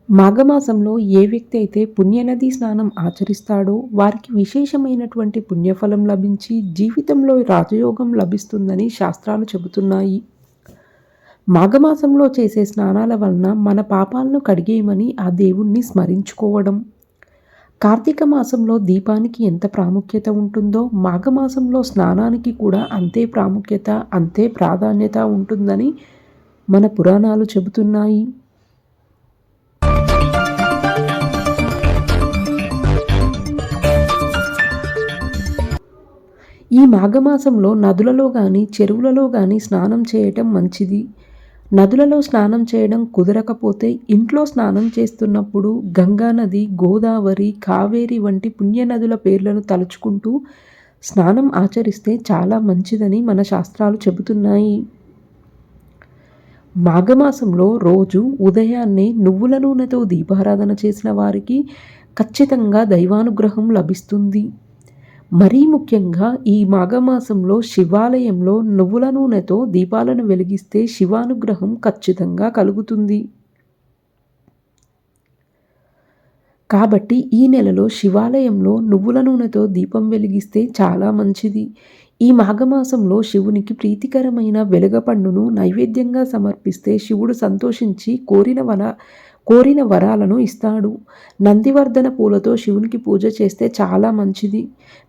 మాఘమాసంలో ఏ వ్యక్తి అయితే పుణ్యనది స్నానం ఆచరిస్తాడో వారికి విశేషమైనటువంటి పుణ్యఫలం లభించి జీవితంలో రాజయోగం లభిస్తుందని శాస్త్రాలు చెబుతున్నాయి. మాఘమాసంలో చేసే స్నానాల వలన మన పాపాలను కడిగేయమని ఆ దేవుణ్ణి స్మరించుకోవడం. కార్తీక మాసంలో దీపానికి ఎంత ప్రాముఖ్యత ఉంటుందో మాఘమాసంలో స్నానానికి కూడా అంతే ప్రాముఖ్యత, అంతే ప్రాధాన్యత ఉంటుందని మన పురాణాలు చెబుతున్నాయి. ఈ మాఘమాసంలో నదులలో కానీ చెరువులలో కానీ స్నానం చేయటం మంచిది. నదులలో స్నానం చేయడం కుదరకపోతే ఇంట్లో స్నానం చేస్తున్నప్పుడు గంగా నది, గోదావరి, కావేరి వంటి పుణ్యనదుల పేర్లను తలుచుకుంటూ స్నానం ఆచరిస్తే చాలా మంచిదని మన శాస్త్రాలు చెబుతున్నాయి. మాఘమాసంలో రోజు ఉదయాన్నే నువ్వుల నూనెతో దీపారాధన చేసిన వారికి ఖచ్చితంగా దైవానుగ్రహం లభిస్తుంది. మరీ ముఖ్యంగా ఈ మాఘమాసంలో శివాలయంలో నువ్వుల నూనెతో దీపాలను వెలిగిస్తే శివానుగ్రహం ఖచ్చితంగా కలుగుతుంది. కాబట్టి ఈ నెలలో శివాలయంలో నువ్వుల నూనెతో దీపం వెలిగిస్తే చాలా మంచిది. ఈ మాఘమాసంలో శివునికి ప్రీతికరమైన వెలగపండును నైవేద్యంగా సమర్పిస్తే శివుడు సంతోషించి కోరిన వరాలను ఇస్తాడు. నందివర్ధన పూలతో శివునికి పూజ చేస్తే చాలా మంచిది.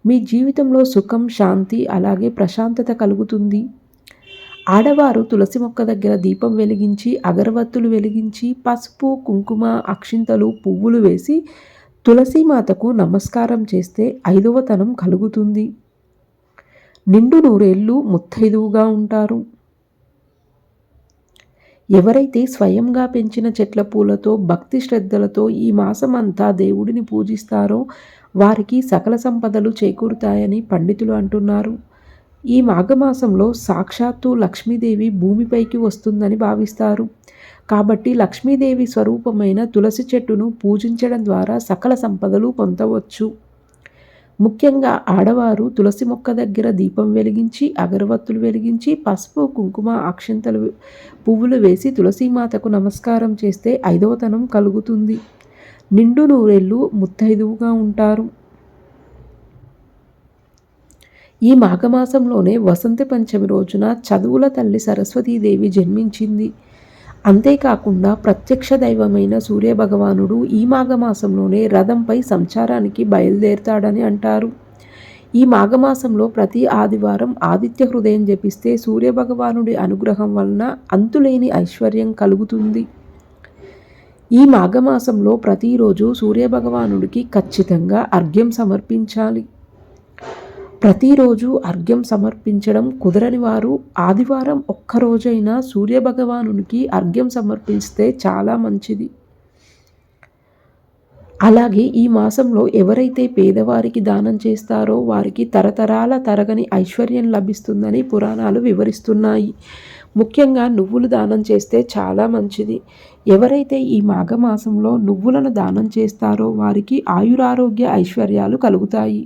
మీ జీవితంలో సుఖం, శాంతి అలాగే ప్రశాంతత కలుగుతుంది. ఆడవారు తులసి మొక్క దగ్గర దీపం వెలిగించి అగరవత్తులు వెలిగించి పసుపు, కుంకుమ, అక్షింతలు, పువ్వులు వేసి తులసీమాతకు నమస్కారం చేస్తే 5వతనం కలుగుతుంది. నిండు నూరేళ్లు ముత్తైదువుగా ఉంటారు. ఎవరైతే స్వయంగా పెంచిన చెట్ల పూలతో భక్తి శ్రద్ధలతో ఈ మాసమంతా దేవుడిని పూజిస్తారో వారికి సకల సంపదలు చేకూరుతాయని పండితులు అంటున్నారు. ఈ మాఘమాసంలో సాక్షాత్తు లక్ష్మీదేవి భూమిపైకి వస్తుందని భావిస్తారు. కాబట్టి లక్ష్మీదేవి స్వరూపమైన తులసి చెట్టును పూజించడం ద్వారా సకల సంపదలు పొందవచ్చు. ముఖ్యంగా ఆడవారు తులసి మొక్క దగ్గర దీపం వెలిగించి అగరవత్తులు వెలిగించి పసుపు, కుంకుమ, అక్షంతలు, పువ్వులు వేసి తులసీమాతకు నమస్కారం చేస్తే 5వతనం కలుగుతుంది. నిండు నూరేళ్లు ముత్తైదువుగా ఉంటారు. ఈ మాఘమాసంలోనే వసంత పంచమి రోజున చదువుల తల్లి సరస్వతీదేవి జన్మించింది. అంతేకాకుండా ప్రత్యక్ష దైవమైన సూర్యభగవానుడు ఈ మాఘమాసంలోనే రథంపై సంచారానికి బయలుదేరతాడని అంటారు. ఈ మాఘమాసంలో ప్రతి ఆదివారం ఆదిత్య హృదయం జపిస్తే సూర్యభగవానుడి అనుగ్రహం వలన అంతులేని ఐశ్వర్యం కలుగుతుంది. ఈ మాఘమాసంలో ప్రతిరోజు సూర్యభగవానుడికి ఖచ్చితంగా అర్ఘ్యం సమర్పించాలి. ప్రతిరోజు అర్ఘ్యం సమర్పించడం కుదరని వారు ఆదివారం ఒక్కరోజైనా సూర్యభగవానునికి అర్ఘ్యం సమర్పిస్తే చాలా మంచిది. అలాగే ఈ మాసంలో ఎవరైతే పేదవారికి దానం చేస్తారో వారికి తరతరాల తరగని ఐశ్వర్యం లభిస్తుందని పురాణాలు వివరిస్తున్నాయి. ముఖ్యంగా నువ్వులు దానం చేస్తే చాలా మంచిది. ఎవరైతే ఈ మాఘమాసంలో నువ్వులను దానం చేస్తారో వారికి ఆయురారోగ్య ఐశ్వర్యాలు కలుగుతాయి.